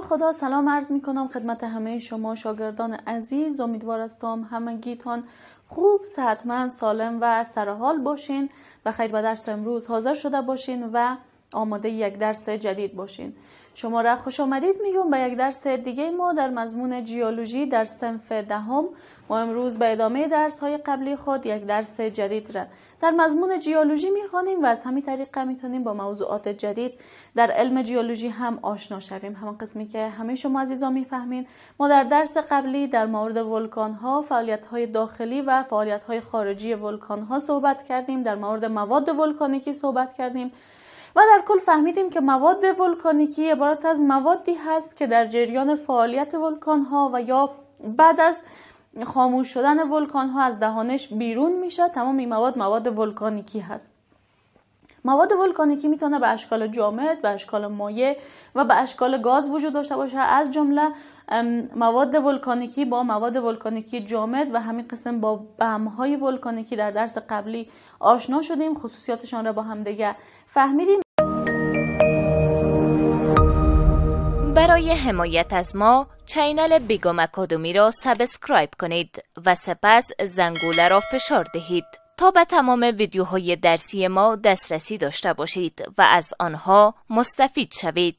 خدا سلام عرض می کنم خدمت همه شما شاگردان عزیز. امیدوار هستم همگیتان خوب، صحتمند، سالم و سرحال باشین و خیر به درس امروز حاضر شده باشین و آماده یک درس جدید باشین. شما را خوش آمدید میگم به یک درس دیگه ما در مضمون جیولوژی در صنف دهم. ما امروز به ادامه درس های قبلی خود یک درس جدید را در مضمون جیولوژی میخوانیم و از همین طریق میتونیم با موضوعات جدید در علم جیولوژی هم آشنا شویم. همان قسمی که همه شما عزیزان میفهمین، ما در درس قبلی در مورد ولکان ها، فعالیت های داخلی و فعالیت های خارجی ولکان ها صحبت کردیم. در مورد مواد ولکانیکی صحبت کردیم و در کل فهمیدیم که مواد ولکانیکی عبارت از موادی هست که در جریان فعالیت ولکان ها و یا بعد از خاموش شدن ولکان ها از دهانش بیرون میشه. تمام این مواد ولکانیکی هست. مواد ولکانیکی میتونه به اشکال جامد، به اشکال مایع و به اشکال گاز وجود داشته باشه. از جمله مواد ولکانیکی با مواد ولکانیکی جامد و همین قسم با بمب‌های ولکانیکی در درس قبلی آشنا شدیم، خصوصیاتشان را با هم دیگه فهمیدیم. برای حمایت از ما چینل بیگم اکادمی را سابسکرایب کنید و سپس زنگوله را فشار دهید تا به تمام ویدیوهای درسی ما دسترسی داشته باشید و از آنها مستفید شوید.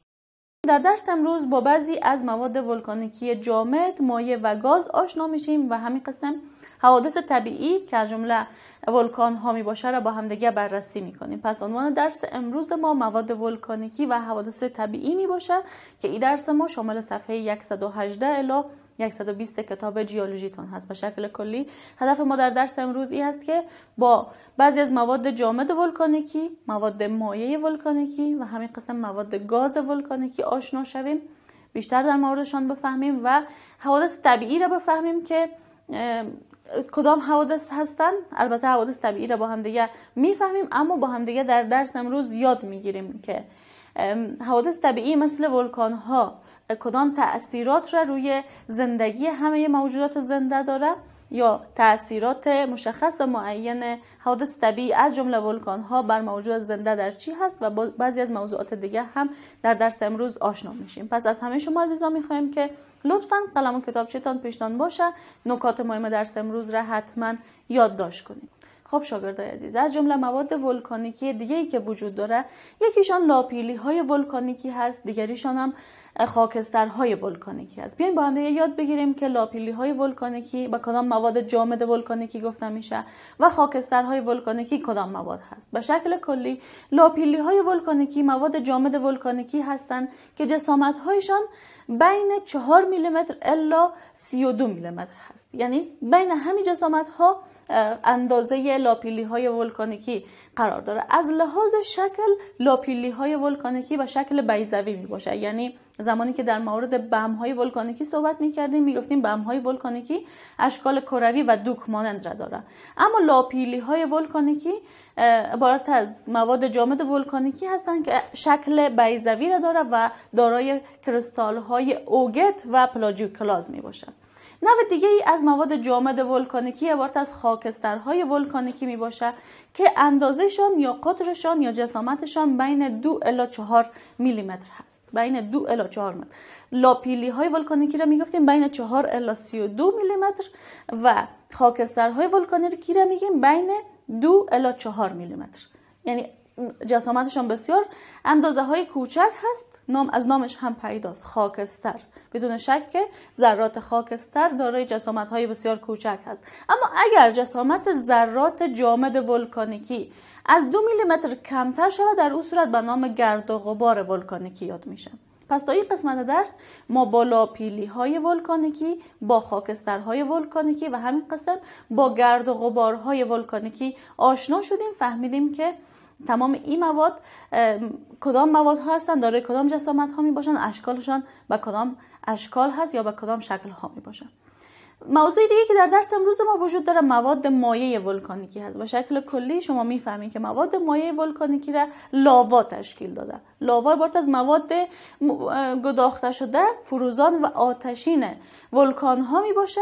در درس امروز با بعضی از مواد ولکانیکی جامد، مایع و گاز آشنا میشیم و همین قسم حوادث طبیعی که از جمله ولکان ها می باشه را با هم دیگه بررسی میکنیم. پس عنوان درس امروز ما مواد ولکانیکی و حوادث طبیعی می باشه که این درس ما شامل صفحه 118 الی 120 کتاب جیولوژیتون هست. به شکل کلی هدف ما در درس امروز این هست که با بعضی از مواد جامد ولکانیکی، مواد مایع ولکانیکی و همین قسم مواد گاز ولکانیکی آشنا شویم، بیشتر در موردشان بفهمیم و حوادث طبیعی را بفهمیم که کدام حوادث هستن. البته حوادث طبیعی را با هم دیگه میفهمیم، اما با هم دیگه در درس امروز یاد میگیریم که حوادث طبیعی مثل ولکان ها کدام تأثیرات را روی زندگی همه موجودات زنده داره یا تأثیرات مشخص و معین حوادث طبیعی از جمله ولکان ها بر موجودات زنده در چی هست و بعضی از موضوعات دیگه هم در درس امروز آشنا میشیم. پس از همه شما عزیزان میخوایم که لطفاً قلم و کتابچه‌تان پیشتان باشه، نکات مهم درس امروز را حتما یادداشت کنید. خب شاگردای عزیز، از جمله مواد ولکانیکی دیگه‌ای که وجود داره، یکیشان لاپیلی‌های ولکانیکی هست، دیگریشان هم خاکسترهای ولکانیکی هست. بیاین با هم دیگه یاد بگیریم که لاپیلی‌های ولکانیکی با کدام مواد جامد ولکانیکی گفته میشه و خاکسترهای ولکانیکی کدام مواد هست. به شکل کلی لاپیلی‌های ولکانیکی مواد جامد ولکانیکی هستند که جسامت‌هایشان بین 4 میلیمتر الی 32 میلیمتر هست. یعنی بین همین جسامت‌ها اندازه لاپیلی‌های ولکانیکی قرار داره. از لحاظ شکل لاپیلی‌های ولکانیکی به شکل بیضوی می باشه. یعنی زمانی که در مورد بمب‌های ولکانیکی صحبت می‌کردیم میگفتیم بمب‌های ولکانیکی اشکال کروی و دوک مانند را داره، اما لاپیلی‌های ولکانیکی عبارت از مواد جامد ولکانیکی هستند که شکل بیضوی را داره و دارای کریستال‌های اوگت و پلاژیوکلاز می باشه. نوع دیگه ای از مواد جامد ولکانیکی عبارت از خاکسترهای ولکانیکی می باشه که اندازهشان یا قطرشان یا جسامتشان بین 2 الی 4 میلیمتر هست. بین 2 الی 4 متر. لاپیلی های ولکانیکی را می گفتیم بین 4 الی 32 میلیمتر و خاکسترهای ولکانیکی را میگیم بین 2 الی 4 میلیمتر. یعنی جسامتشان بسیار اندازه های کوچک هست. از نامش هم پیداست، خاکستر. بدون شک که ذرات خاکستر دارای جسامت های بسیار کوچک هست. اما اگر جسامت ذرات جامد ولکانیکی از 2 میلیمتر کمتر شود، در اون صورت به نام گرد و غبار ولکانیکی یاد میشه. پس تا این قسمت درس ما با لاپیلی های ولکانیکی، با خاکسترهای ولکانیکی و همین قسم با گرد و غبارهای ولکانیکی آشنا شدیم. فهمیدیم که تمام این مواد کدام مواد ها هستن، دارای کدام جسامت ها می باشن، اشکالشان به کدام اشکال هست یا به کدام شکل ها می باشن. موضوع دیگه که در درس امروز ما وجود داره مواد مایع ولکانیکی هست. به شکل کلی شما میفهمید که مواد مایع ولکانیکی را لاوا تشکیل داده. لاوا عبارت از مواد گداخته شده، فروزان و آتشین ولکان ها می باشه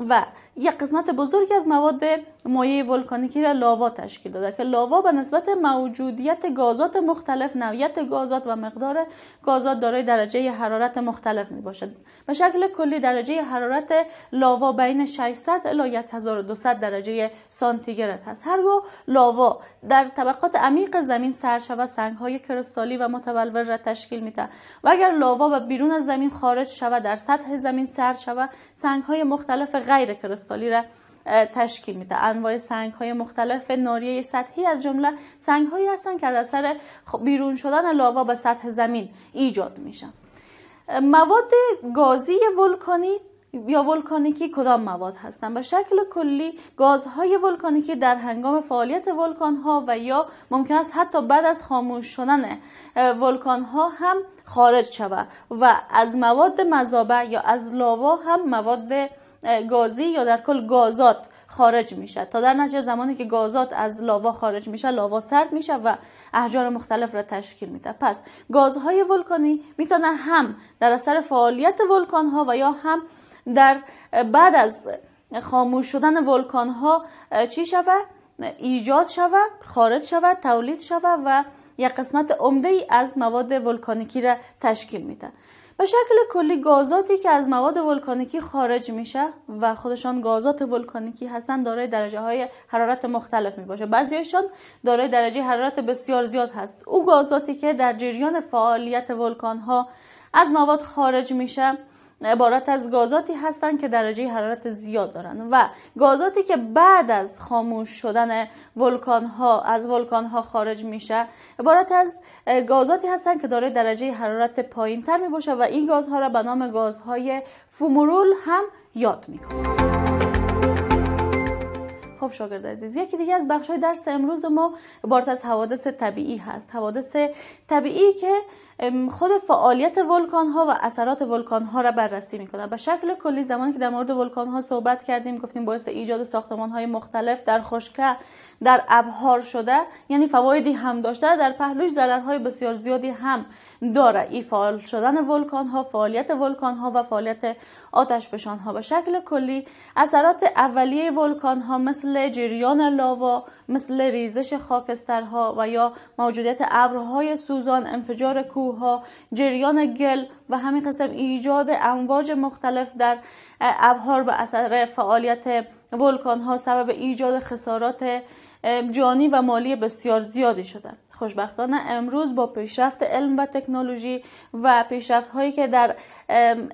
و یک قسمت بزرگی از مواد مایع ولکانیکی را لاوا تشکیل داده که لاوا به نسبت موجودیت گازات مختلف، نوعیت گازات و مقدار گازات دارای درجه حرارت مختلف می باشد. به شکل کلی درجه حرارت لاوا بین 600 الی 1200 درجه سانتیگراد است. هرگاه لاوا در طبقات عمیق زمین سرد شود، سنگ‌های کریستالی و متبلور را تشکیل می‌دهد و اگر لاوا به بیرون از زمین خارج شود، در سطح زمین سرد شود، سنگ‌های مختلف غیر کریستالی را تشکیل میده. انواع سنگ‌های مختلف ناریه سطحی از جمله سنگ‌هایی هستند که از اثر بیرون شدن لاوا به سطح زمین ایجاد میشن. مواد گازی ولکانیکی کدام مواد هستند؟ به شکل کلی گازهای ولکانیکی در هنگام فعالیت ولکان‌ها و یا ممکن است حتی بعد از خاموش شدن ولکان‌ها هم خارج شود و از مواد مذابه یا از لاوا هم مواد گازی یا در کل گازات خارج میشه، تا در نتیجه زمانی که گازات از لاوا خارج میشه، لاوا سرد میشه و احجار مختلف را تشکیل میده. پس گازهای ولکانی میتونه هم در اثر فعالیت ولکان‌ها و یا هم در بعد از خاموش شدن ولکان‌ها چی شود؟ ایجاد شود، خارج شود، تولید شود و یک قسمت عمده ای از مواد ولکانیکی را تشکیل میده. به شکل کلی گازاتی که از مواد ولکانیکی خارج میشه و خودشان گازات ولکانیکی هستند دارای درجه های حرارت مختلف می باشه. بعضیشان دارای درجه حرارت بسیار زیاد هست. او گازاتی که در جریان فعالیت ولکان ها از مواد خارج میشه عبارت از گازاتی هستند که درجه حرارت زیاد دارند و گازاتی که بعد از خاموش شدن از ولکان ها خارج میشه عبارت از گازاتی هستند که دارای درجه حرارت پایین تر می باشه و این گازها را به نام گازهای فومورول هم یاد میکنه. خب شاگرد عزیز، یکی دیگه از بخش‌های درس امروز ما عبارت از حوادث طبیعی هست. حوادث طبیعی که خود فعالیت ولکان‌ها و اثرات ولکان‌ها را بررسی می‌کنه. به شکل کلی زمانی که در مورد ولکان‌ها صحبت کردیم گفتیم باعث ایجاد ساختمان‌های مختلف در خشکی در ابحار شده، یعنی فوایدی هم داشته، در پهلوش ضررهای بسیار زیادی هم داره. این فعال شدن ولکان‌ها، فعالیت ولکان‌ها و فعالیت آتشفشان‌ها. به شکل کلی اثرات اولیه ولکان‌ها مثل جریان لاوا، مثل ریزش خاکسترها و یا موجودیت ابرهای سوزان، انفجار کوه‌ها، جریان گل و همین قسم ایجاد امواج مختلف در ابحار به اثر فعالیت ولکان‌ها سبب ایجاد خسارات جانی و مالی بسیار زیادی شدن. خوشبختانه امروز با پیشرفت علم و تکنولوژی و پیشرفت هایی که در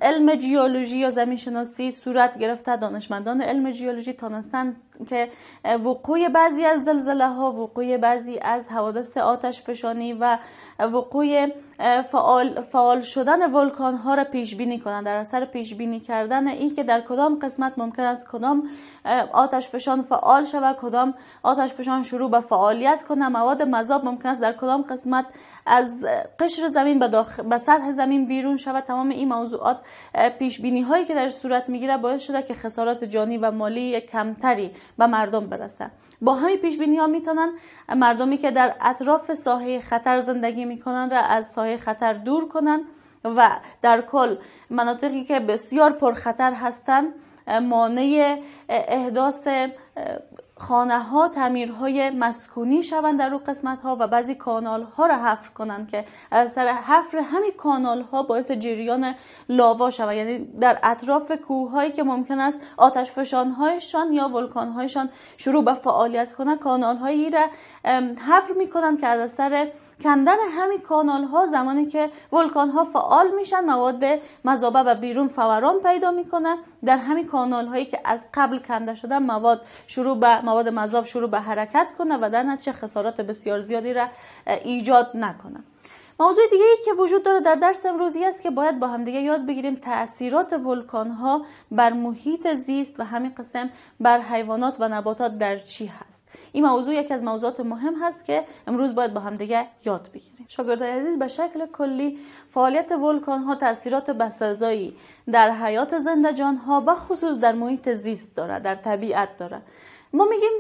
علم جیولوژی یا زمین شناسی صورت گرفته، دانشمندان علم جیولوژی تونستند که وقوع بعضی از زلزله ها، وقوع بعضی از حوادث آتش فشانی و وقوع فعال شدن ولکان ها را پیش بینی کنند. در اثر پیش بینی کردن این که در کدام قسمت ممکن است کدام آتش فشان فعال شود، کدام آتش فشان شروع به فعالیت کنه، مواد مذاب ممکن است در کدام قسمت از قشر زمین به سطح زمین بیرون شود. تمام این موضوعات پیش بینی هایی که در صورت میگیره باعث شده که خسارات جانی و مالی کمتری به مردم برسه. با همین پیش بینی ها میتونن مردمی که در اطراف ساحه خطر زندگی میکنن را از ساحه خطر دور کنن و در کل مناطقی که بسیار پرخطر هستند مانع احداث خانه ها، تعمیرهای مسکونی شوند در اون قسمت ها و بعضی کانال ها را حفر کنند که اثر حفر همین کانال ها باعث جریان لاوا شود. یعنی در اطراف کوه هایی که ممکن است آتش فشان هایشان یا ولکان هایشان شروع به فعالیت کنند، کانال هایی را حفر میکنند که از اثر کندن همین کانال ها زمانی که ولکان ها فعال میشن مواد مذابه و بیرون فوران پیدا میکنه. در همین کانال هایی که از قبل کنده شده مواد مذاب شروع به حرکت کنه و در نتیجه خسارات بسیار زیادی را ایجاد نکنه. موضوع دیگه ای که وجود داره در درس امروزی است که باید با هم دیگه یاد بگیریم تأثیرات ولکان ها بر محیط زیست و همین قسم بر حیوانات و نباتات در چی هست. این موضوع یکی از موضوعات مهم هست که امروز باید با هم دیگه یاد بگیریم. شاگردای عزیز، به شکل کلی فعالیت ولکان ها تأثیرات بسزایی در حیات زنده جان ها به خصوص در محیط زیست داره، در طبیعت داره. ما میگیم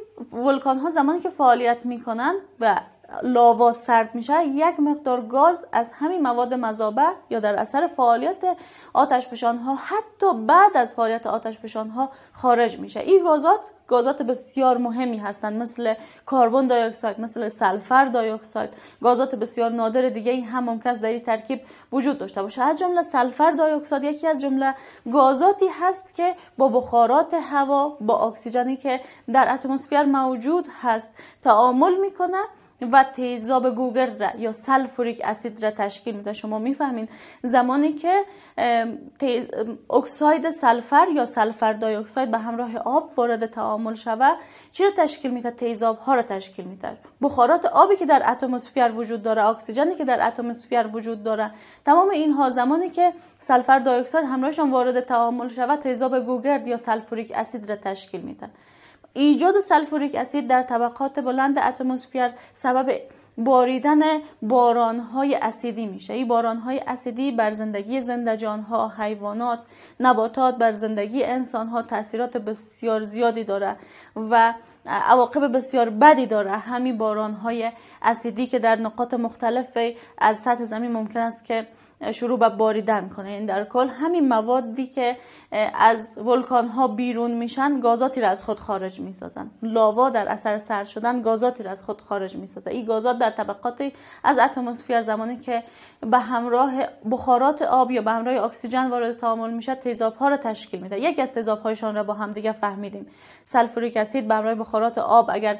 ولکان ها زمانی که فعالیت میکنن و لاوا سرد میشه، یک مقدار گاز از همین مواد مذابه یا در اثر فعالیت آتشفشان ها حتی بعد از فعالیت آتشفشان ها خارج میشه. این گازات بسیار مهمی هستند، مثل کربن دی اکساید، مثل سلفر دی اکساید. گازات بسیار نادر دیگه هم ممکن است در این ترکیب وجود داشته باشه. از جمله سلفر دی اکساید یکی از جمله گازاتی هست که با بخارات هوا، با اکسیژنی که در اتمسفر موجود هست تعامل میکنه و تیزاب گوگرد را یا سلفوریک اسید را تشکیل میده. شما میفهمین زمانی که اکساید سلفر یا سلفر دی اکساید به همراه آب وارد تعامل شوه، چی را تشکیل میده؟ تیزاب ها را تشکیل میده. بخارات آبی که در اتمسفر وجود داره، اکسیژنی که در اتمسفر وجود داره، تمام اینها زمانی که سلفر دی اکساید همراهشان وارد تعامل شوه، تیزاب گوگرد یا سلفوریک اسید را تشکیل میده. ایجاد سلفوریک اسید در طبقات بلند اتمسفر سبب باریدن بارانهای اسیدی میشه. این بارانهای اسیدی بر زندگی زنده‌جانها، حیوانات، نباتات، بر زندگی انسانها تاثیرات بسیار زیادی داره و عواقب بسیار بدی داره. همین بارانهای اسیدی که در نقاط مختلف از سطح زمین ممکن است که شروع به باریدن کنه. این در کل همین موادی که از ولکان ها بیرون میشن گازاتی را از خود خارج میسازن. لاوا در اثر سرد شدن گازاتی را از خود خارج میسازه. این گازات در طبقاتی از اتمسفر زمانی که به همراه بخارات آب یا به همراه اکسیژن وارد تعامل میشه، تیزاب ها را تشکیل میده. یکی از تیزاب هایشان را با هم دیگه فهمیدیم. سلفوریک اسید به همراه بخارات آب، اگر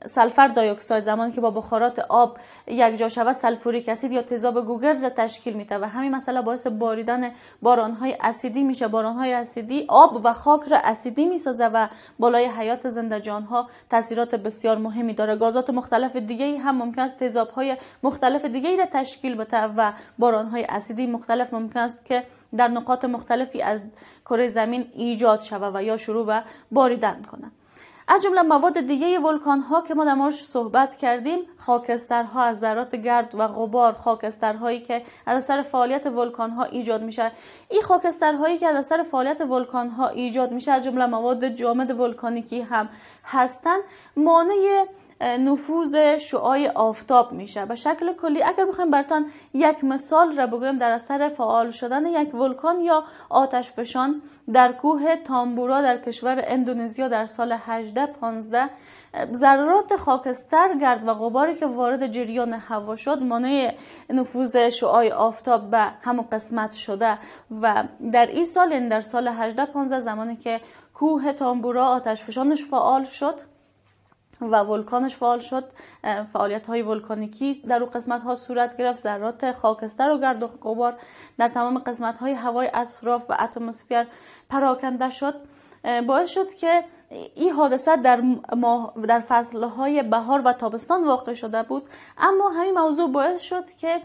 سلفر دی اکساید زمانی که با بخارات آب یک جا شود، سلفوریک اسید یا تیزاب گوگرد را تشکیل میده و همین مسئله باعث باریدن بارانهای اسیدی میشه. بارانهای اسیدی آب و خاک را اسیدی میسازه و بالای حیات زنده جانها تاثیرات بسیار مهمی داره. گازات مختلف دیگه هم ممکن است تیزاب‌های مختلف دیگه را تشکیل بده و بارانهای اسیدی مختلف ممکن است که در نقاط مختلفی از کره زمین ایجاد شود و یا شروع به باریدن کنه. از جمله مواد دیگه ولکان ها که ما در موردش صحبت کردیم، خاکسترها از ذرات گرد و غبار، خاکسترهایی که از اثر فعالیت ولکان ها ایجاد میشه. این خاکسترهایی که از اثر فعالیت ولکان ها ایجاد میشه از جمله مواد جامد ولکانیکی هم هستند، مانع نفوذ شعاع آفتاب میشه. به شکل کلی اگر بخوایم براتون یک مثال را بگویم، در اثر فعال شدن یک ولکان یا آتش فشان در کوه تامبورا در کشور اندونزیا در سال 1815 ذرات خاکستر، گرد و غباری که وارد جریان هوا شد مانع نفوذ شعاع آفتاب به همون قسمت شده و در این سال، یعنی در سال 1815 زمانی که کوه تامبورا آتش فشانش فعال شد و ولکانش فعال شد، فعالیت های ولکانیکی در اون قسمت ها صورت گرفت، ذرات خاکستر و گرد و غبار در تمام قسمت های هوای اطراف و اتمسفر پراکنده شد، باعث شد که این حادثه در فصل های بهار و تابستان واقع شده بود. اما همین موضوع باعث شد که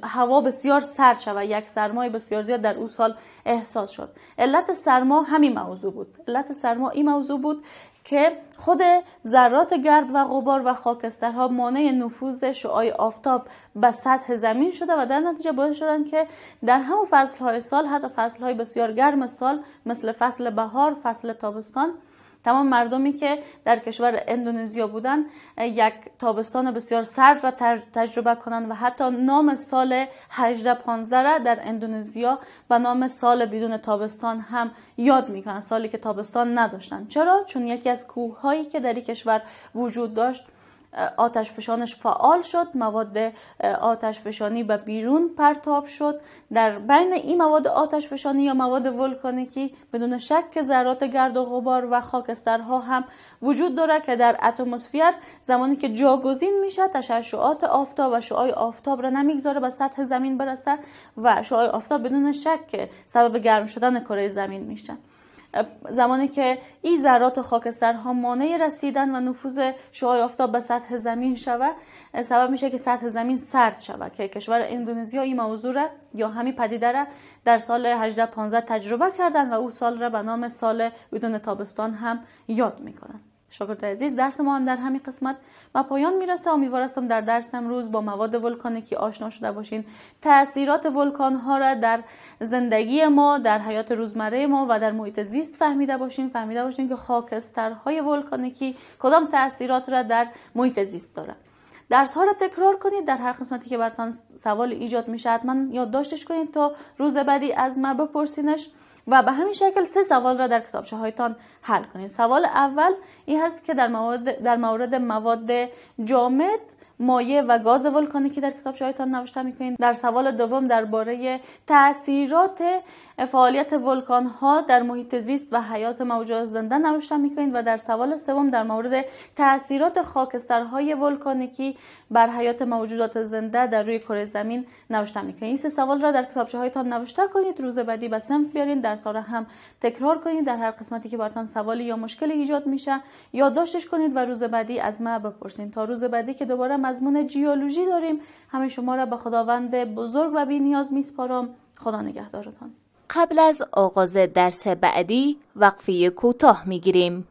هوا بسیار سرد شد و یک سرمای بسیار زیاد در اون سال احساس شد. علت سرما همین موضوع بود. علت سرما این موضوع بود که خود ذرات گرد و غبار و خاکسترها مانع نفوذ شعاع آفتاب به سطح زمین شده و در نتیجه باعث شدن که در همون فصل‌های سال، حتی فصل‌های بسیار گرم سال مثل فصل بهار، فصل تابستان، تمام مردمی که در کشور اندونزیا بودن یک تابستان بسیار سرد را تجربه کنند و حتی نام سال 1815 را در اندونزیا به نام سال بدون تابستان هم یاد میکنن، سالی که تابستان نداشتن. چرا؟ چون یکی از کوههایی که در این کشور وجود داشت آتش فشانش فعال شد، مواد آتش فشانی به بیرون پرتاب شد. در بین این مواد آتش فشانی یا مواد ولکانیکی بدون شک که ذرات گرد و غبار و خاکسترها هم وجود داره که در اتمسفر زمانی که جاگزین میشه تشعشعات آفتاب و شعاع آفتاب را نمیگذاره به سطح زمین برسه و شعاع آفتاب بدون شک که سبب گرم شدن کره زمین میشه. زمانی که این ذرات خاکسترها مانع رسیدن و نفوذ شعاع آفتاب به سطح زمین شود، سبب میشه که سطح زمین سرد شود که کشور اندونزیا این موضوع را یا همین پدیده را در سال 1815 تجربه کردن و او سال را به نام سال بدون تابستان هم یاد میکنن. شاگرد عزیز، درس ما هم در همین قسمت به پایان میرسه. امیدوار هستم در درس امروز با مواد ولکانیکی آشنا شده باشین، تأثیرات ولکان ها را در زندگی ما، در حیات روزمره ما و در محیط زیست فهمیده باشین که خاکسترهای ولکانیکی کدام تأثیرات را در محیط زیست داره. درس ها را تکرار کنید. در هر قسمتی که براتون سوال ایجاد میشه حتما یادداشتش کنید تا روز بعدی از ما بپرسینش و به همین شکل 3 سوال را در کتابچه هایتان حل کنید. سوال اول این هست که در مورد مواد جامد، مایع و گاز ولکانیکی در کتابچه هایتان نوشته میکنید. در سوال دوم درباره تاثیرات فعالیت ولکان ها در محیط زیست و حیات موجودات زنده نوشته میکنید و در سوال سوم در مورد تاثیرات خاکسترهای ولکانیکی بر حیات موجودات زنده در روی کره زمین نوشته میکنید. این 3 سوال را در کتابچه هایتان نوشته کنید. روز بعدی به صنف بیارین، درس ها را هم تکرار کنید. در هر قسمتی که براتون سوالی یا مشکلی ایجاد میشه یادداشتش کنید و روز بعدی از ما بپرسین. تا روز بعدی که دوباره مضمون جیولوژی داریم، همه شما را به خداوند بزرگ و بی نیاز میسپارم. خدا نگهدارتان. قبل از آغاز درس بعدی وقفه کوتاه میگیریم.